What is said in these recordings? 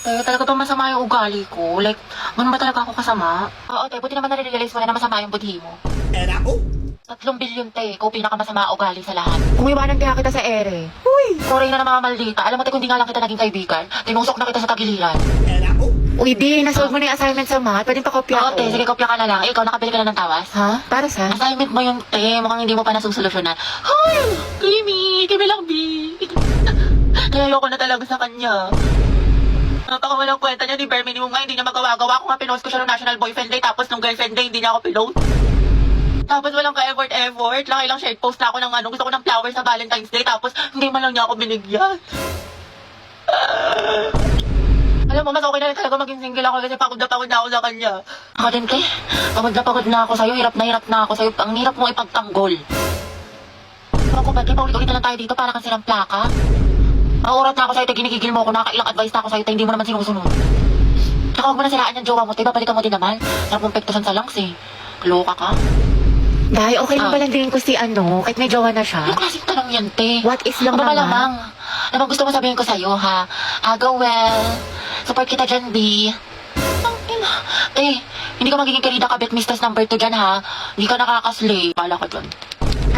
Talaga bang masama yung ugali ko? Like, ganun ba talaga ako kasama? Oo, buti naman nare-realize mo na masama yung budhi mo. Era ko? 3 bilyon, ikaw pinakamasama ugali sa lahat. Kung iwanan kaya kita sa ere. Uy! Sorry na mga maldita. Alam mo, kung di nga lang kita naging kaibigan, tinusok na kita sa tagiliran. Era ko? Uy, di, nasolve mo na yung assignment sa math. Pwedeng pakopya Oo, ko. sige, kopya ka na lang. Ikaw, nakabili ka na ng tawas? Ha? Para sa? Assignment mo yung mukhang hindi mo pa nasusolusyonan. Hoy! Kimi! Kimi lang, B! Nalalo ko na talaga sa kanya. Napakawalang kwenta niya ni Bear Minimum nga, hindi niya magawa-gawa. Ako nga pinost ko siya ng National Boyfriend Day, tapos nung Girlfriend Day, hindi niya ako pinost. Tapos walang ka-effort. Laki lang share post na ako ng gusto ko ng flowers sa Valentine's Day, tapos hindi man lang niya ako binigyan. Alam mo, mas okay na rin talaga maging single ako kasi pagod na ako sa kanya. Ako din, te. Pagod na ako sa'yo. Hirap na ako sa'yo. Ang hirap mo ipagtanggol. Pero kung ba't paulit-ulit na lang tayo dito para kang silang plaka? Maurat na ako sa'yo, te. Ginigigil mo ako. Nakailang advice na ako sa'yo, te. Hindi mo naman sinusunod. Tsaka huwag mo na siraan yung jowa mo, te. Babalikan mo din naman. Sarap mong pektusan sa lungs, eh. Loka ka. Dahil okay lang balandiin ko si kahit may jowa na siya. Anong klaseng tanong yan, te? What is lang Ano ba naman? malamang? Ano bang gusto mo sabihin ko sa'yo, ha? Go well. Support kita dyan, B. Ang ina. Te, hindi ka magiging karida kabit mistress number 2 dyan, ha? Hindi ka nakakaslay. Bala ka dyan.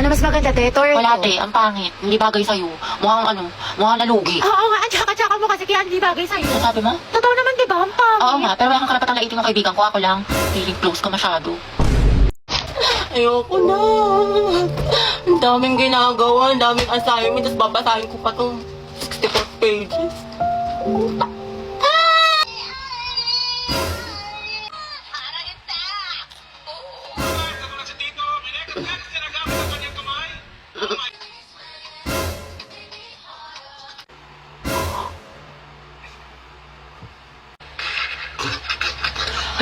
Ano mas maganda, te? Torto? Wala, te. Ang pangit. Hindi bagay sa'yo. Mukhang nalugi. Oo nga, tsaka mo kasi kaya hindi bagay sa'yo. Ano sabi mo? Totoo naman, di ba? Ang pangit. Oo nga, pero wala kang karapatang laitin ng kaibigan ko. Ako lang. Feeling close ka masyado. Ayoko na. Ang daming ginagawa, ang daming assignment, tapos babasahin ko pa itong 64 pages.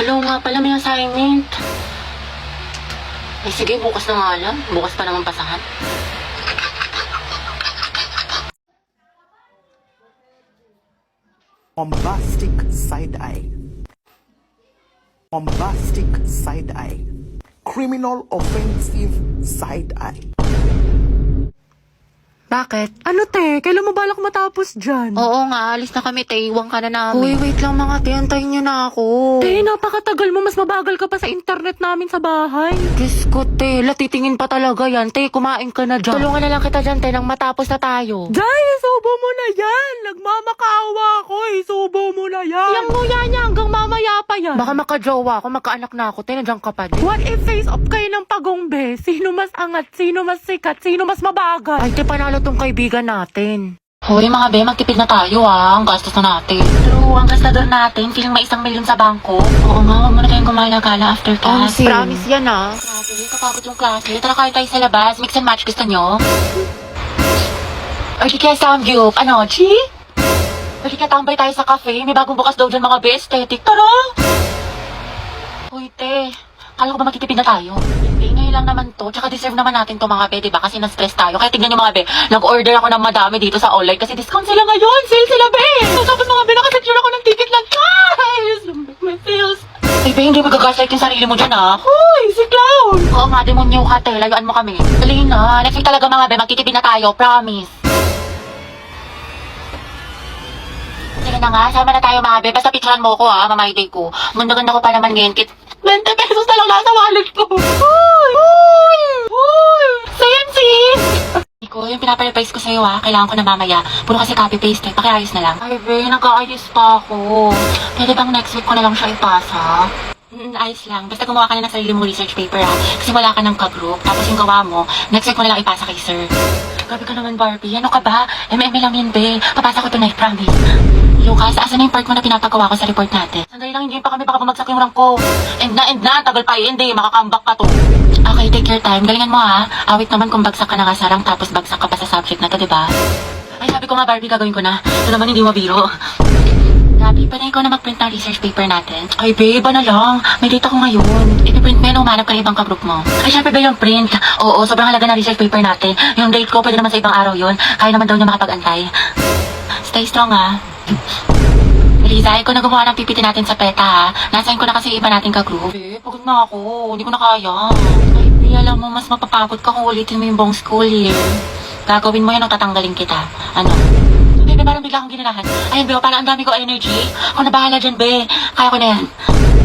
Hello nga pala, may assignment. Eh sige, bukas na nga lang. Bukas pa naman pasahan. Bombastic side eye. Bombastic side eye. Criminal offensive side eye. Bakit? Ano te? Kailan mo balak matapos dyan? Oo nga, alis na kami, te. Iwan ka na namin. Uy, wait lang mga te. Antayin niyo na ako. Te, napakatagal mo. Mas mabagal ka pa sa internet namin sa bahay. Diyos ko, te. Latitingin pa talaga yan. Te, kumain ka na dyan. Tulungan na lang kita dyan, te, nang matapos na tayo. Jai, isubo mo na yan. Nagmamakaawa ako. Isubo mo na yan. Yang nguya niya hanggang mamaya pa yan. Baka makajowa ako, magkaanak na ako. Te, nandiyan ka pa din. What if face off kayo ng pagongbe? Sino mas angat? Sino mas sikat? Sino mas mabagal? Ay, te, panalo tong kaibigan natin. Hoy mga be, magtipid na tayo Ang gastos na natin. True, ang gastador natin, feeling may 1 milyon sa bangko. Oo nga, huwag mo na tayong gumala-gala after class. Promise yan, ah. Grabe, kapagod yung klase. Tara kayo tayo sa labas. Mix and match, gusto nyo? Or di kaya Samgyup. Ano, Chi? Or di kaya tambay tayo sa cafe. May bagong bukas daw dyan mga be, aesthetic. Tara! Hoy, te. Kala ko ba magtitipid na tayo? Hindi, ngayon lang naman to. Tsaka deserve naman natin to mga be, diba? Kasi na-stress tayo. Kaya tignan nyo mga be, nag-order ako ng madami dito sa online kasi discount sila ngayon. Sale sila, be! Tapos mga be, nakasecure ako ng ticket lang, guys! May sales. Ay, be, hindi magagaslight yung sarili mo dyan, ha? Hoy, si Clown! Oo nga, demonyo ka, te. Layuan mo kami. Dali na. Next week talaga mga be, magtitipid na tayo. Promise. Sige na nga, sama na tayo mga be. Basta picturean mo ko, ha? Mamay day ko. Ganda-ganda ko pa naman ngayon. 20 pesos na lang nasa wallet ko. Hoy! Sensis! Iko, yung pinaparevise ko sa'yo kailangan ko na mamaya. Puro kasi copy-paste pakiayos na lang. Ay, be, nag-aayos pa ako. Pwede bang next week ko na lang siya ipasa? Ayos lang. Basta gumawa ka na ng sarili mong research paper kasi wala ka ng ka-group. Tapos yung gawa mo, next week mo na lang ipasa kay sir. Grabe ka naman, Barbie. Ano ka ba? MM lang yun, be. Papasa ko tonight, promise. Lucas, asan na yung part mo na pinapagawa ko sa report natin? Sandali lang, hindi pa kami baka bumagsak yung rank ko. End na, tagal pa hindi, makakambak ka to. Okay, take your time. Galingan mo Awit naman kung bagsak ka na nga sa rank tapos bagsak ka pa sa subject na to, diba? Ay, sabi ko nga, Barbie, gagawin ko na. Ito naman hindi mabiro. Gabi, pwede ikaw na mag-print ng research paper natin. Ay, babe, ano lang? May data ko ngayon. I-print mo yan, umanap ka ng ibang ka-group mo. Ay, syempre ba yung print? Oo, sobrang halaga na research paper natin. Yung date ko, pwede naman sa ibang araw yun. Kaya naman daw niya makapag-antay. Stay strong, Riza, ikaw na gumawa ng PPT natin sa PETA, Nasain ko na kasi iba natin ka-group. Pagod na ako. Hindi ko na kaya. Ay, alam mo, mas mapapagod ka kung ulitin mo yung buong school year. Gagawin mo yan o tatanggalin kita. Ano? Be, parang bigla akong ginanahan. Ayun, Be, parang ang dami ko energy. Ako na bahala dyan, Be. Kaya ko na yan.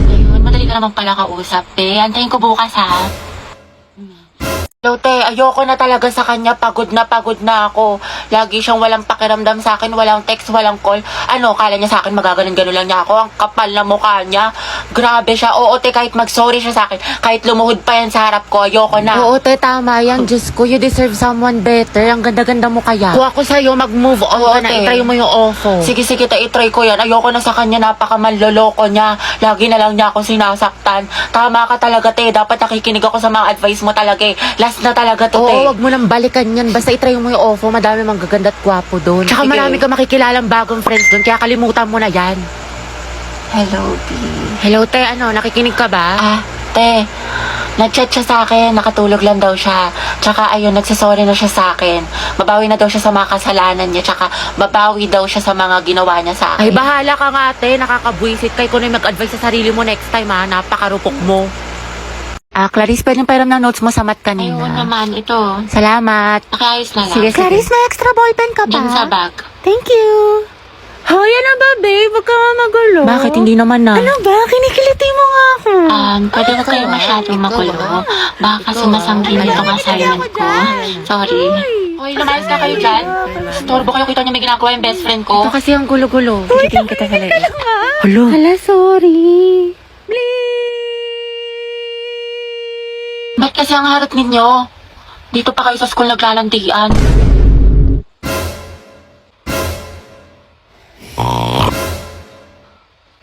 Ayun, madali ka naman pala kausap, Be. Antayin ko bukas, ha? Lote, ayoko na talaga sa kanya. Pagod na ako. Lagi siyang walang pakiramdam sa akin, walang text, walang call. Ano, kala niya sa akin magaganon-ganon lang niya ako. Ang kapal na mukha niya. Grabe siya. Oo, te, kahit mag-sorry siya sa akin, kahit lumuhod pa yan sa harap ko, ayoko na. Oo, te, tama yan. Diyos ko, you deserve someone better. Ang ganda-ganda mo kaya. Kung ako sa'yo, mag-move on Oo, ka na. te. I-try mo yung ofo. Sige, te, i-try ko yan. Ayoko na sa kanya, napakamanloloko niya. Lagi na lang niya ako sinasaktan. Tama ka talaga, te. Dapat nakikinig ako sa mga advice mo talaga eh. Last na talaga to, te. Oo, wag mo nang balikan yan. Basta itry mo yung OFO. Madami mang gaganda at gwapo doon. Tsaka Sige. marami ka makikilalang bagong friends doon, kaya kalimutan mo na yan. Hello, B. Hello, te. Ano, nakikinig ka ba? Ah, te. Nag-chat siya sa akin, nakatulog lang daw siya. Tsaka ayun, nagsasorry na siya sa akin. Babawi na daw siya sa mga kasalanan niya. Tsaka babawi daw siya sa mga ginawa niya sa akin. Ay, bahala ka nga, te. Nakakabwisit kay kung mag-advise sa sarili mo next time, ha. Napakarupok mo. Clarice, pwedeng pairam ng notes mo sa mat kanina. Ayun naman, ito. Salamat. Nakaayos na lang. Sige, sige. Clarice, may extra ballpen ka ba? Diyan sa bag. Thank you. Hoy, ano ba, babe? Huwag ka nga magulo. Bakit hindi naman na? Ano ba? Kinikiliti mo nga ako. Pwede ko kayo masyadong magulo. Baka sumasangkin itong assignment ko. Sorry. Hoy, lumayas ka kayo dyan. Storbo kayo, kita niyo may ginagawa yung best friend ko. Ito kasi ang gulo-gulo. Tigitin kita sa leeg. Hello. Hala, sorry. Ba't kasi ang harap ninyo? Dito pa kayo sa school naglalantian.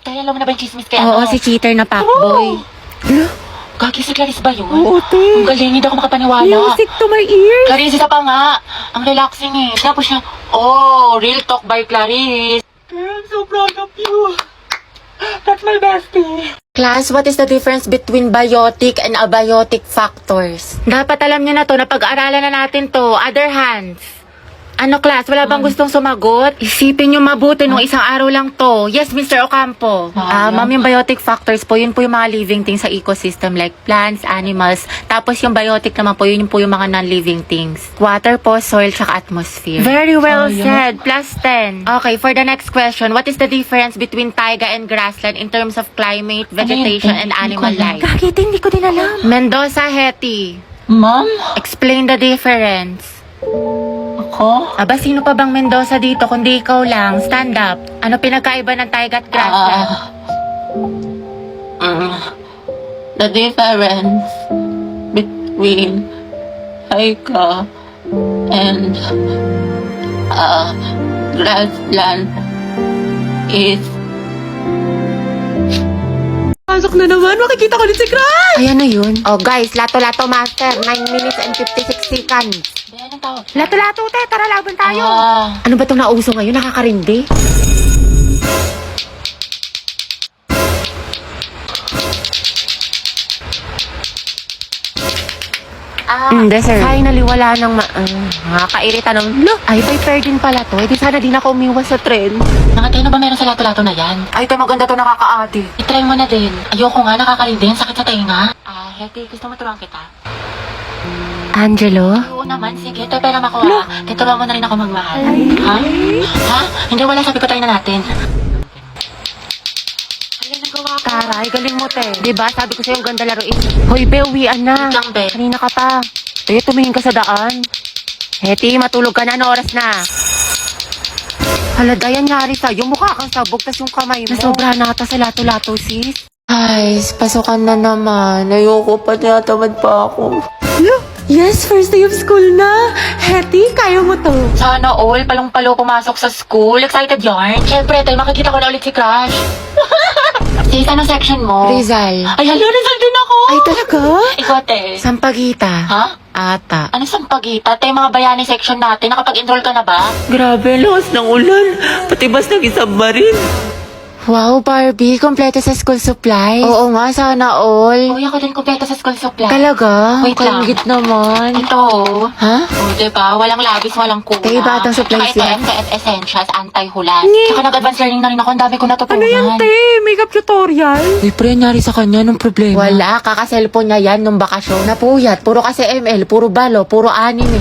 Kaya alam mo na ba yung chismis kaya Oo, si cheater na fuckboy. Gagi si Clarice ba yun? Oo, te. Ang galing, hindi ako makapaniwala. Music to my ears. Clarice, isa pa nga. Ang relaxing eh. Tapos siya, oh, real talk by Clarice. I'm so proud of you. That's my bestie. Class, what is the difference between biotic and abiotic factors? Dapat alam niyo na to, napag-aaralan na natin to. Other hands. Ano, class? Wala bang gustong sumagot? Isipin niyo mabuti nung isang araw lang to. Yes, Mr. Ocampo. Ma'am, yung biotic factors po, yun po yung mga living things sa ecosystem like plants, animals. Tapos yung biotic naman po, yun po yung mga non-living things. Water po, soil, tsaka atmosphere. Very well said. Plus 10. Okay, for the next question, what is the difference between taiga and grassland in terms of climate, vegetation, and animal life? Bakit? Hindi ko din alam. Mendoza, Hetty. Ma'am? Explain the difference. Ako? Aba, sino pa bang Mendoza dito kundi ikaw lang? Stand up. Ano pinagkaiba ng taiga at grassland? The difference between taiga and grassland is Pasok na naman. Makikita ko ulit si Crush. Ayan na yun. Oh, guys, lato-lato master. 9 minutes and 56 seconds. Ayan ang tawag. Lato-lato, te. Tara, laban tayo. Ah, Ano ba itong nauso ngayon? Nakakarindi? Hindi, sir. Finally, wala nang nakakairita ng, ay, by fair din pala to. Eh, di sana din ako umiwas sa trend. nakatay na ba meron sa lato-lato na yan? Ay, ito maganda to, nakakaati. I-try mo na din. Ayoko nga, nakakarindi. Ang sakit sa tenga. Hetty, gusto mo turuan kita? Angelo? Oo naman, sige. Ito, pera ako ha. Tuturuan mo na rin ako magmahal. Ha? Ha? Hindi, wala. Sabi ko tayo na natin. Ay, nagawa ko. Taray, galing mo, te. Diba? Sabi ko sa'yo, ang ganda laruin. Hoy, be, uwian na. Wait lang, be. Kanina ka pa. Te, tumingin ka sa daan. Hetty, matulog ka na. Ano oras na? Hala, Dayan, nyari sa'yo. Mukha kang sabog, tas yung kamay mo. Nasobra na ata sa lato-lato, sis. Ay, pasukan na naman. Ayoko pa, tinatamad pa ako. Yes, first day of school na. Hetty, kaya mo to. Sana all, palong-palo pumasok sa school. Excited yarn. Siyempre, tayo makikita ko na ulit si Crush. Sis, anong section mo? Rizal. Ay, hala, Rizal din ako. Ay, talaga? Ikaw, te. Sampagita. Ha? Ata. Ano sampagita? Te, mga bayani section natin. Nakapag-enroll ka na ba? Grabe, lakas ng ulan. Pati bas nag-isubmarine. Wow, Barbie, kompleto sa school supplies. Oo nga, sana all. Uy, ako din kumpleto sa school supply. Talaga? Wait lang. Kalingit naman. Ito. Ha? O, diba? Walang labis, walang kulang. Kaya batang supplies Tsaka yan. ito, FKF Essentials, anti-hulas. Tsaka nag-advance learning na rin ako. Ang dami ko natutunan. Ano yan, te? Makeup tutorial? Uy, pre, nangyari sa kanya nung problema. Wala, kaka-cellphone niya yan nung bakasyon. Napuyat, puro kasi ML, puro balo, puro anime.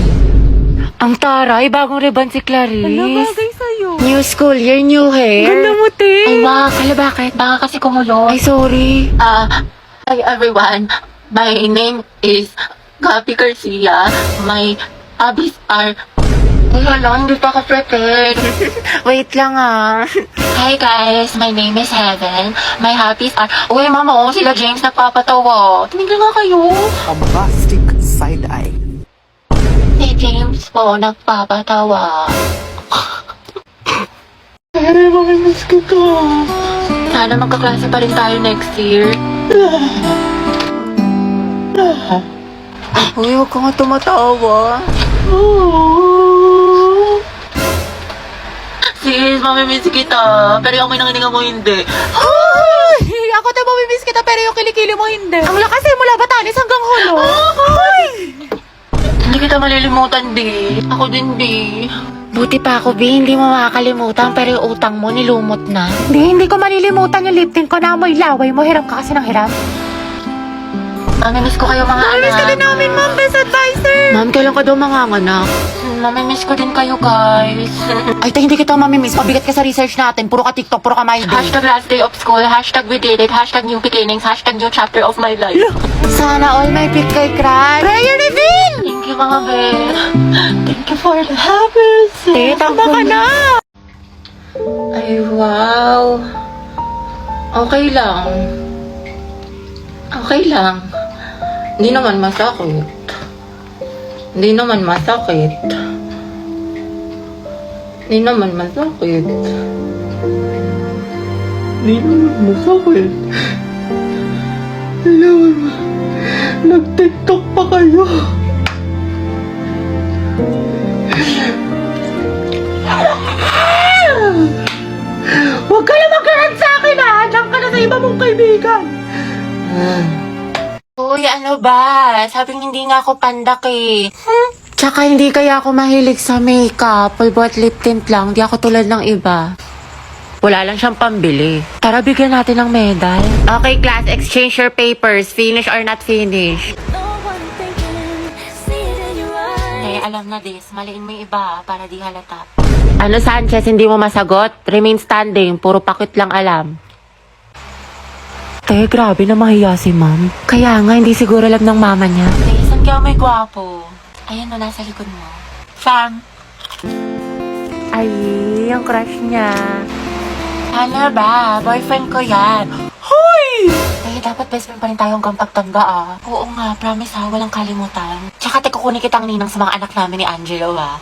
Ang taray, bagong ribbon si Clarice. Bagay sa'yo. New school year, new hair. Ganda mo, te. Ay, wag. Kala bakit? Baka kasi kumulo. Ay, sorry. Hi everyone. My name is Gabi Garcia. My hobbies are... Ay, hala, hindi pa ako prepared. Wait lang ah. Hi guys, my name is Heaven. My hobbies are... Uy, mama, sila James nagpapatawa. Tumigil nga kayo. Bombastic side eye. Si James po nagpapatawa. Mamimiss ko to. Sana magkaklase pa rin tayo next year. Uy, huwag ka nga tumatawa. Sis, mamimiss kita. Pero yung minangininga mo hindi. Ako tayo mamimiss kita pero yung kilikili mo hindi. Ang lakas eh, mula Batanes hanggang Hulo. Hindi kita malilimutan, di. Ako din, di. Buti pa ako, B. Hindi mo makakalimutan pero yung utang mo nilumot na. Hindi ko malilimutan yung lip tint ko na amoy laway mo. Hiram ka kasi ng hiram. Mamimiss ko kayo mga anak. Mamimiss ka din namin, ma'am. Best advisor. Ma'am, kailan ka daw manganganak? Mamimiss ko din kayo, guys. Ay, tayo hindi kita mamimiss. Pabigat ka sa research natin. Puro ka TikTok, puro ka my day. Hashtag last day of school. Hashtag we did it. Hashtag new beginnings. Hashtag new chapter of my life. Sana all may pick kay crush. Prayer reveal! Thank you, mga Ben. Thank you for the happiness. Tama ka na. Ay, wow. Okay lang. Okay lang. Hindi naman masakit. Hindi naman masakit. Hindi naman masakit. Hindi naman masakit. Hindi naman nag-tiktok pa kayo. Huwag ka na magkaroon sa akin ha. Diyan ka na sa iba mong kaibigan. Uy, ano ba? Sabing hindi nga ako pandak eh. Tsaka hindi kaya ako mahilig sa makeup. Pulbo at lip tint lang. Di ako tulad ng iba. Wala lang siyang pambili. Tara, bigyan natin ng medal. Okay, class. Exchange your papers. Finish or not finish. Eh, alam na this. Maliin mo yung iba para di halata. Ano, Sanchez? Hindi mo masagot? Remain standing. Puro pakit lang alam. Te, grabe na mahiya si ma'am. Kaya nga, hindi siguro alam ng mama niya. Eh, saan ka may gwapo? Ayan o, nasa likod mo. Sam. Ay, yung crush niya. Ano ba? Boyfriend ko yan. Hoy! Eh, dapat best friend pa rin tayo hanggang pagtanda ah. Oo nga, promise ha, walang kalimutan. Tsaka kukunin kitang ninang sa mga anak namin ni Angelo ha.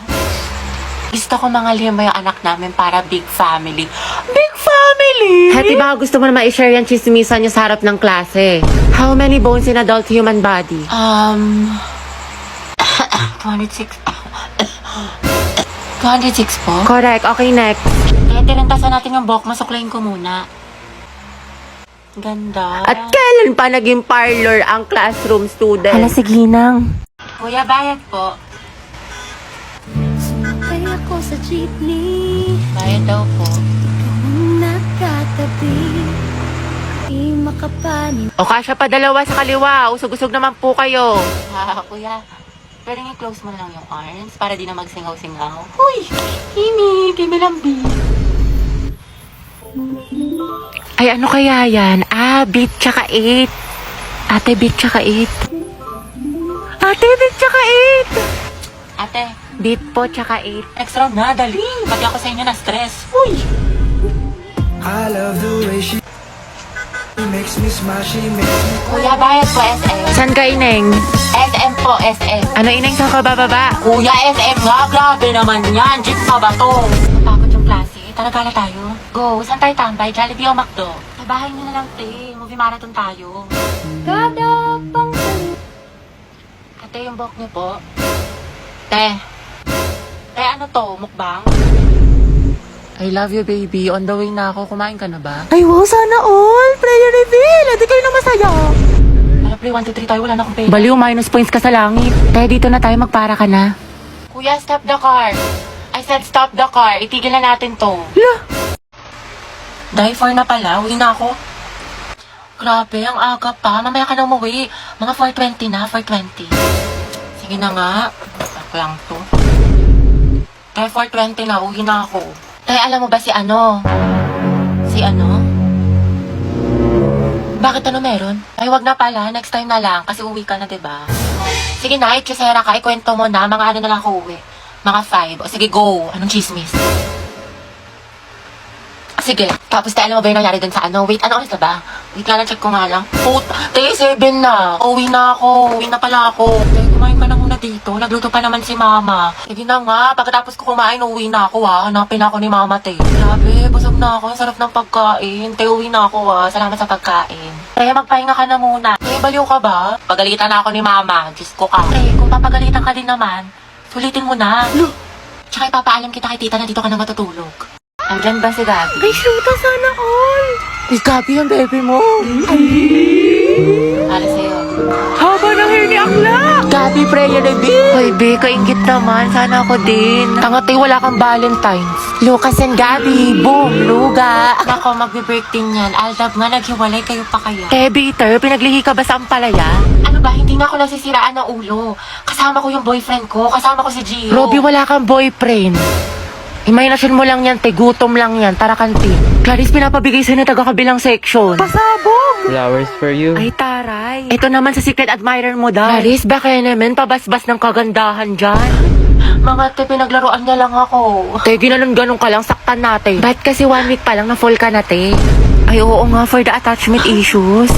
Gusto ko mga lima yung anak namin para big family. Big family! Hati, baka gusto mo na ma-share yung chismisan niyo sa harap ng klase. How many bones in adult human body? 206. 206 po? Correct. Okay, next. Eh, tirintasan natin yung buhok. Masuklayin ko muna. Ganda. At kailan pa naging parlor ang classroom student? sige nang. Kuya, bayad po. Sumakay ako sa jeepney, Bayad daw po. nakatabi, di makapanin. O kasya pa dalawa sa kaliwa. Usog-usog naman po kayo. Kuya, pwede nga close mo na lang yung arms para di na magsingaw-singaw. Huy! Kimi! Kimi Lambi! Ay, ano kaya yan? Beat tsaka 8. Ate, beat tsaka 8. Ate, beat tsaka Ate, 8. Beat po tsaka 8. next round na, dali! Pati ako sa inyo na stress. Huy! I love the way she makes me smile, she makes me Kuya, bayad po SM. San ka, Ineng? SM po, SM. Ano, Ineng, sa kabababa? Kuya, SM nga! Grabe naman yan! Jeep pa ba to? Napakot yung klase. Tara, gala tayo. Go! Saan tayo tambay? Jollibee o McDo? Sa bahay niyo na lang, te. Movie marathon tayo. Kada pang Ate, yung buhok niyo po. Te. Te, ano to? Mukbang? I love you, baby. On the way na ako. Kumain ka na ba? Ay, wow, sana all. Prayer reveal. Hindi kayo na masaya. Ano, pre? 1, 2, 3 tayo. Wala na akong pera. Baliw, minus points ka sa langit. Kaya dito na tayo, magpara ka na. Kuya, stop the car. I said stop the car. Itigil na natin to. Die for na pala. Uwi na ako. Grabe, ang aga pa. Mamaya ka na umuwi. Mga 4:20 na, 4:20. Sige na nga. Ako lang to. Kaya 4:20 na, uwi na ako. Tay, alam mo ba si ano? Si ano? Bakit ano meron? Ay, wag na pala. Next time na lang. Kasi uwi ka na, diba? Sige na, ikisera ka. Ikwento mo na. Mga ano na lang ako uwi. Mga 5. O sige, go. Anong chismis? Sige. Tapos tayo, alam mo ba yung nangyari dun sa ano? Wait, ano oras na ba? Wait nga lang, check ko nga lang. Tayo, 7 na. Uwi na ako. Uwi na pala ako. Tayo, kumain ka na muna dito. Nagluto pa naman si mama. Sige na nga. Pagkatapos ko kumain, uwi na ako ha. Hanapin ako ni mama, te. Grabe, busog na ako. Ang sarap ng pagkain. Tayo, uwi na ako ha. Salamat sa pagkain. Tayo, magpahinga ka na muna. Tayo, baliw ka ba? Pagalitan na ako ni mama. Diyos ko ka. Tayo, kung papagalitan ka din naman, sulitin mo na. Tsaka ipapaalam kita kay tita na dito ka na matutulog. Andyan ba si Gabi? May shoota sana all. Ay, Gabi ang baby mo. Para sa'yo. Haba ng hair ni Akla. Gabi, prayer reveal. Hoy, be, kaingit naman. Sana ako din. Tangatay, wala kang Valentine's. Lucas and Gabi, boom, luga. Ako, magbe-birthday niyan. Aldab nga, naghiwalay kayo pa kaya. Bitter, pinaglihi ka ba sa ampalaya? Ano ba, hindi na ako nasisiraan ng ulo. Kasama ko yung boyfriend ko. Kasama ko si Gio. Robby, wala kang boyfriend. Imahinasyon mo lang yan, te. Gutom lang yan. Tara, kantin. Clarice, pinapabigay sa'yo na taga-kabilang section. Pasabog. Flowers for you. Ay, taray. Ito naman sa secret admirer mo daw. Clarice, baka naman pabasbas ng kagandahan dyan. Mga te, pinaglaruan niya lang ako. Te, ginanon-ganon ka lang, saktan natin. Ba't kasi 1 week pa lang na full ka na, te? Ay, oo nga, for the attachment issues.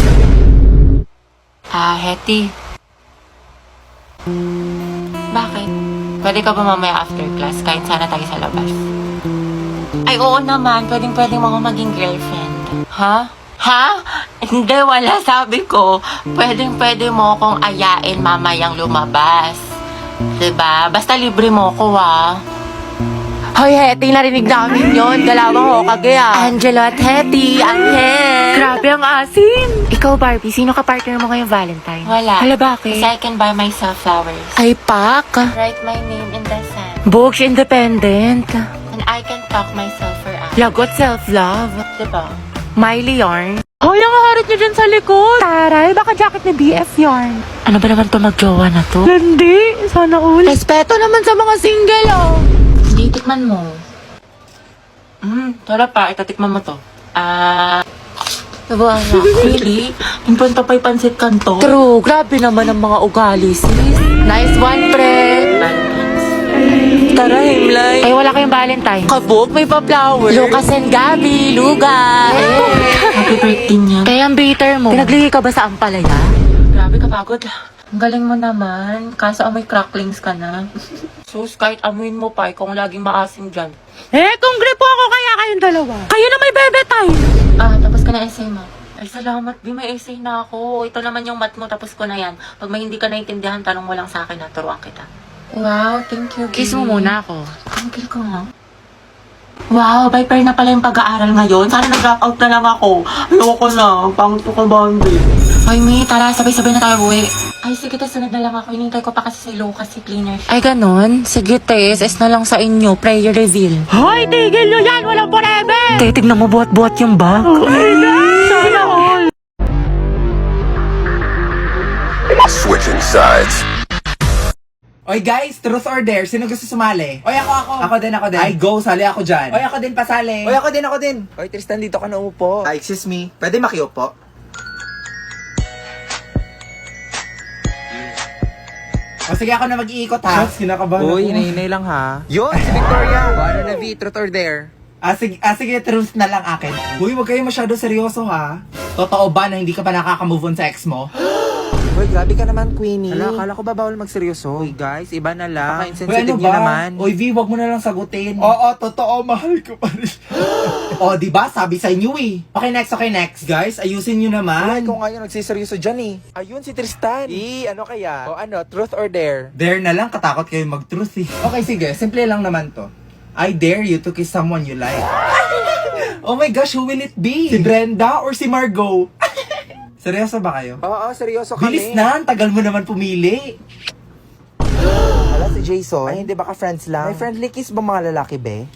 Hetty. Bakit? Pwede ka ba mamaya after class? Kain sana tayo sa labas. Ay, oo naman. Pwede mo ako maging girlfriend. Ha? Ha? Hindi, wala. Sabi ko, pwede mo akong ayain mamayang lumabas. Diba? Basta libre mo ko, ha? Hoy, Hetty, narinig namin yun. Galawang ho, kagaya. Angelo at Hetty, Angel. Grabe ang asin. Ikaw, Barbie, sino ka partner mo ngayong Valentine? Wala. Hala, bakit? Kasi I can buy myself flowers. Ay, pak. Write my name in the sand. Books independent. And I can talk myself for hours. Lagot self-love. Diba? Miley yarn. Hoy, nangaharap niyo dyan sa likod. Taray, baka jacket ni BF yarn. Ano ba naman to magjowa na to? Landi. Sana all. Respeto naman sa mga single, oh. Hindi, tikman mo. Tara pa, itatikman mo to. Nabuhan na. Really? Impon pa pa'y pansit kanto? True, grabe naman ang mga ugali, sis. Nice one, pre. Tara, Himlay. Ay, wala kayong Valentine. Kabog, may pa-flowers. Lucas and Gabi, luga. Happy birthday niya. Kaya ang bitter mo. Pinaglihi ka ba sa ampalaya? Grabe kapagod. Ang galing mo naman. Kaso amoy cracklings ka na. Sus, kahit amuin mo pa, kung laging maasim dyan. Kung gripo ako kaya kayong dalawa. Kayo na may bebe time. Tapos ka na essay mo. Ay, salamat, Bi. May essay na ako. Ito naman yung mat mo, tapos ko na yan. Pag may hindi ka naintindihan, tanong mo lang sa akin na turuan kita. Wow, thank you, Bi. Kiss mo muna ako. Thank ko nga. Wow, Viper na pala yung pag-aaral ngayon. Sana nag-drop out na lang ako. Ayoko na. Pangit ko bandi. Ay, Mi, tara. Sabay-sabay na tayo uwi. Ay, sige, sunod na lang ako. Hinintay ko pa kasi si Lucas, si cleaner. Ay, ganon? Sige, te. SS na lang sa inyo. Prayer reveal. Hoy, tigil nyo yan. Walang forever. Te, tignan mo buhat-buhat yung bag. Sana all. Switching sides. Oy guys, truth or dare? Sino gusto sumali? Oy, ako. Ako din. Ay, go, sali ako dyan. Oy, ako din, pasali. Oy, ako din. Oy, Tristan, dito ka na upo. Ay, excuse me. Pwede makiupo? O sige, ako na mag-iikot ha. Shots, kinakabahan ako. Uy, hinay lang ha. Yun, si Victoria. Ano na, V? Truth or dare? Sige, truth na lang akin. Uy, wag kayo masyado seryoso ha. Totoo ba na hindi ka pa nakaka-move on sa ex mo? Uy, grabe ka naman, Queenie. Hala, akala ko ba bawal magseryoso? Uy, guys, iba na lang. Uy, Insensitive niya naman. Uy, V, wag mo na lang sagutin. Oo, totoo, mahal ko pa rin. O, diba? Sabi sa inyo eh. Okay, next. Guys, ayusin nyo Uy, naman. kung ngayon nagsiseryoso dyan eh. Ayun, si Tristan. Ano kaya? O ano, truth or dare? Dare na lang, katakot kayo mag-truth eh. Okay, sige, simple lang naman to. I dare you to kiss someone you like. Oh my gosh, who will it be? Si Brenda or si Margot? Seryoso ba kayo? Oo, seryoso kami. Bilis na, ang tagal mo naman pumili. Hala, si Jason. Ay, hindi baka friends lang? May friendly kiss ba mga lalaki, be?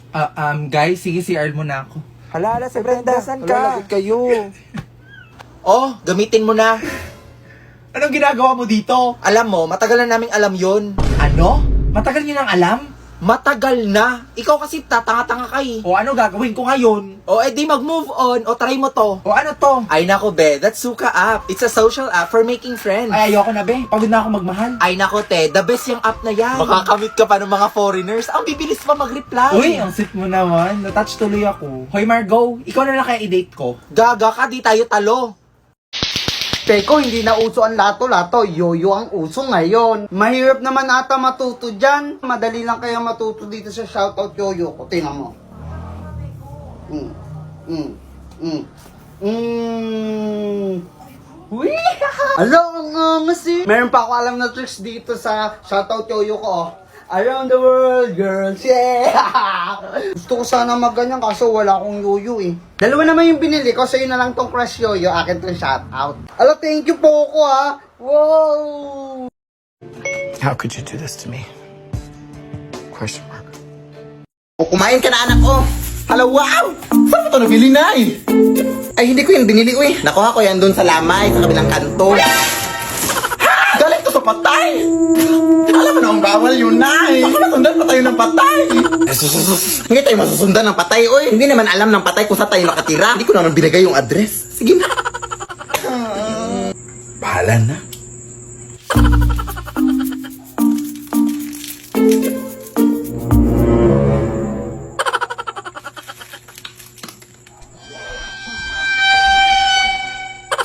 Guys, sige, CR mo na ako. Hala, si Brenda, saan ka? Lagot kayo. Oh, gamitin mo na. Anong ginagawa mo dito? Alam mo, matagal na naming alam yun. Ano? Matagal niyo nang alam? Matagal na. Ikaw kasi tatanga-tanga ka eh. O ano gagawin ko ngayon? O edi mag-move on. O try mo to. O ano to? Ay nako be, that's Suka app. It's a social app for making friends. Ay, ayoko na, be. Pagod na ako magmahal. Ay nako te, the best yung app na yan. Makakamit ka pa ng mga foreigners. Ang bibilis pa mag-reply. Uy, ang sweet mo naman. Natouch tuloy ako. Hoy, Margo, ikaw na lang kaya i-date ko. Gaga ka, di tayo talo. Teko, hindi na uso ang lato-lato. Yoyo ang uso ngayon. Mahirap naman ata matuto dyan. Madali lang kaya matuto dito sa shoutout yoyo ko. Tingnan mo. Uy! Alo, ang angas eh. Meron pa ako alam na tricks dito sa shoutout yoyo ko. Oh. Around the world, girls, yeah! Gusto ko sana magganyan kaso wala akong yoyo eh. Dalawa naman yung binili ko, sa'yo na lang tong crush yoyo, akin tong shoutout. Alo, thank you po ko ha! Wow! How could you do this to me? Question mark. O, kumain ka na anak ko! Hala, wow! Saan mo ito nabili na eh? Ay, hindi ko yung binili eh. Nakuha ko yan dun sa lamay, sa kabilang kanto. Galing to sa patay! Alam mo na ang bawal yun na eh. Baka masundan pa tayo ng patay. Hindi tayo masusundan ng patay, oy. Hindi naman alam ng patay kung saan tayo nakatira. Hindi ko naman binigay yung address. Sige na. Bahala na.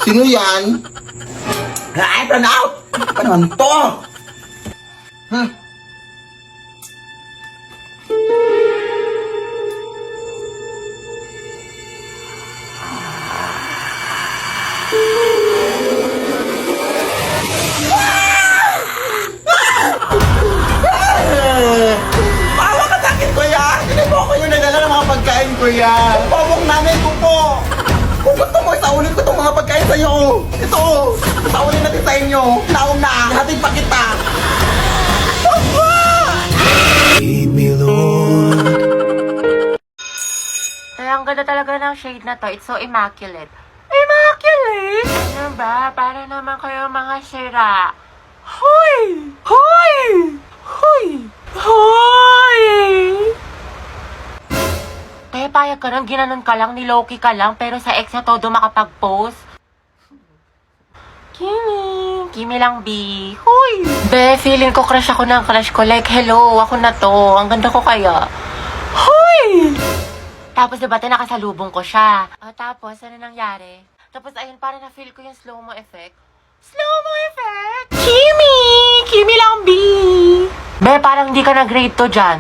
Sino yan? Ay, run out! Ano naman to? Bawa ka sakit ko yan! Hindi po ako yung nagdala ng mga pagkain ko yan! Pobong nanay ko po! Kung gusto mo, isaunin ko itong mga pagkain sa'yo! Ito! Isaunin natin sa inyo! Naong na! Hatid pa kita! Lead me, Lord. Ay, ang ganda talaga ng shade na to. It's so immaculate. Immaculate? Ano ba? Para naman kayo mga sira. Hoy! Hoy! Hoy! Hoy! Kaya payag ka nang ginanon ka lang, niloki ka lang, pero sa ex na todo makapag-post. Kimi lang, B. Hoy! Be, feeling ko crush ako ng crush ko. Like, hello, ako na to. Ang ganda ko kaya. Hoy! Tapos diba, nakasalubong ko siya. Tapos, ano nangyari? Tapos, ayun, parang na-feel ko yung slow-mo effect. Slow-mo effect? Kimi! Kimi lang, B! Be, parang hindi ka na grade to dyan.